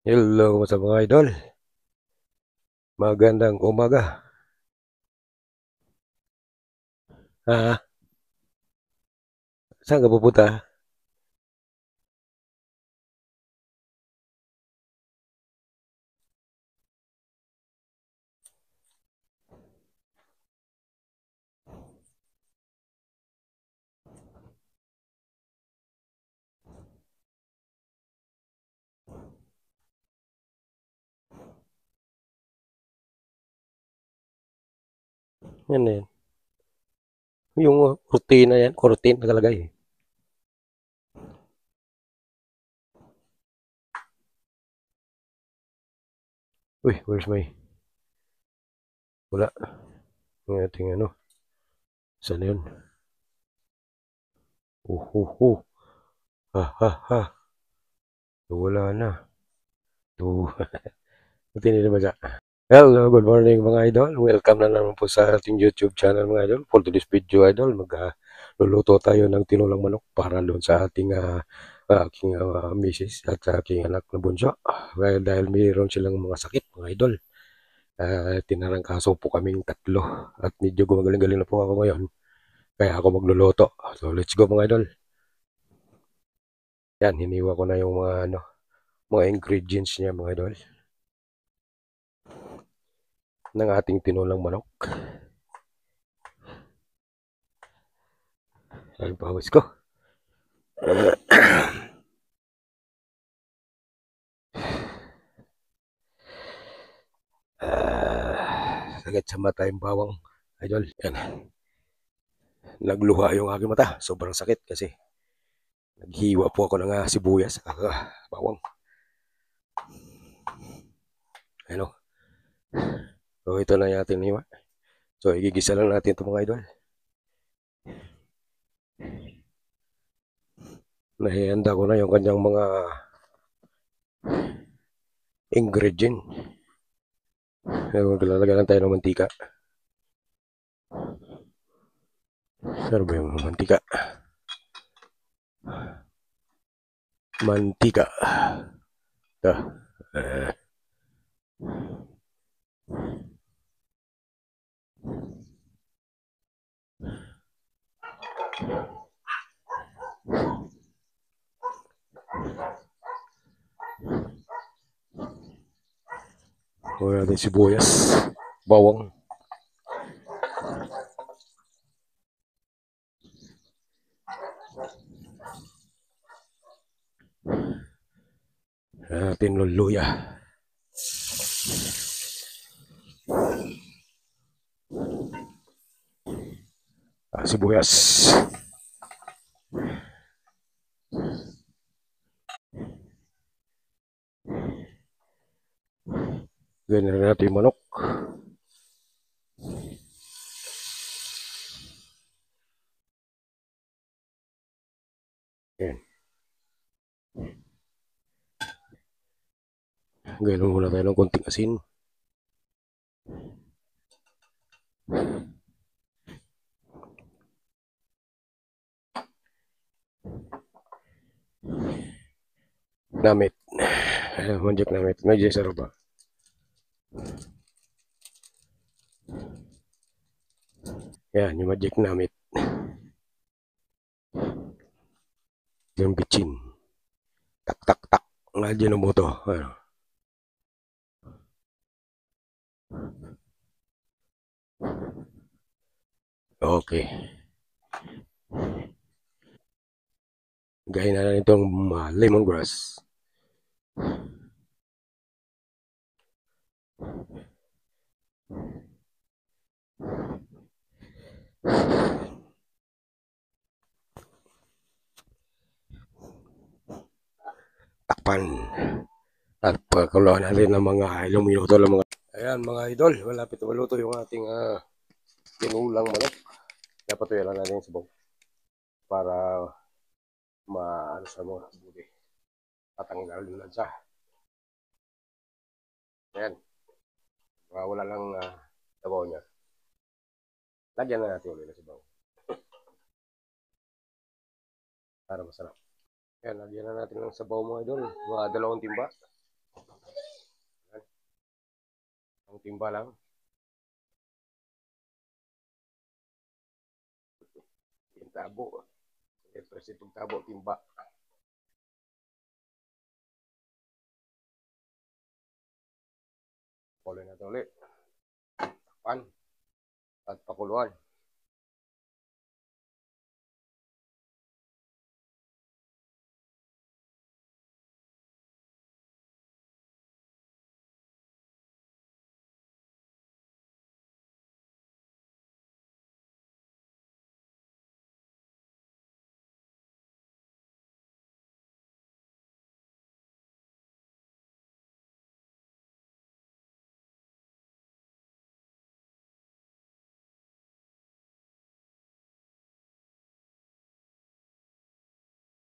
Hello sa mga idol. Magandang umaga. Ah, saan ka pupunta? Yan na yan. Yung rutina yan. Routine nakalagay. Uy, where's my... Wala. Yung ating ano. Saan yun? Ha, ha, ha. Wala na. To. Rutina na ba siya? Hello, good morning mga idol. Welcome na naman po sa ating YouTube channel mga idol. For today's video idol, magluluto tayo ng tinulang manok para doon sa ating aking misis at sa aking anak na bunso. Dahil mayroon silang mga sakit mga idol. Tinarangkaso po kaming tatlo at medyo gumagaling-galing na po ako ngayon. Kaya ako magluluto. So let's go mga idol. Yan, hiniwa ko na yung mga ingredients niya mga idol ng ating tinulang manok. Ay, pawis ko. Sakit sa mata yung bawang. Idol, yan. Nagluha yung aking mata. Sobrang sakit kasi naghiwa po ako ng sibuyas. Bawang. Ano? So, ito na yung ating hiwa. So, igigisa lang natin ito mga idol. Nahihanda ko na yung kanyang mga ingredient. Maglalagay lang tayo ng mantika. Ano ba yung mantika? Mantika. Ito. Uh, Wala natin sibuyas. Bawang. Natin luya. Sibuyas. Ganyan na natin yung manok. Yan. Ganyan muna tayo ng konting asin. Namit. Manjak namit. Medyo sarap ba? Yan, yung magic namit. Yung bitchin. Tak, tak, tak. Nga dyan mo to. Ano? Okay. Gaya na lang itong lemongrass. Takpan. At pagkuluan natin ng mga ilang minuto lang mga... Ayan mga idol, malapit na maluto yung ating tinulang manok. Napatuyo lang natin yung sabaw para maano sa mga buti. Tatanggal din lang siya. Ayan, wala lang sabaw niya. Lagyan na natin ulit ng sabaw para masarap. Ayan, lagyan na natin ng sabaw mga idol. Mga 2 timba. timba lang. Yung tabo. Ito si tabo timba. Kuloy na ito ulit. Pan. At pakuluan.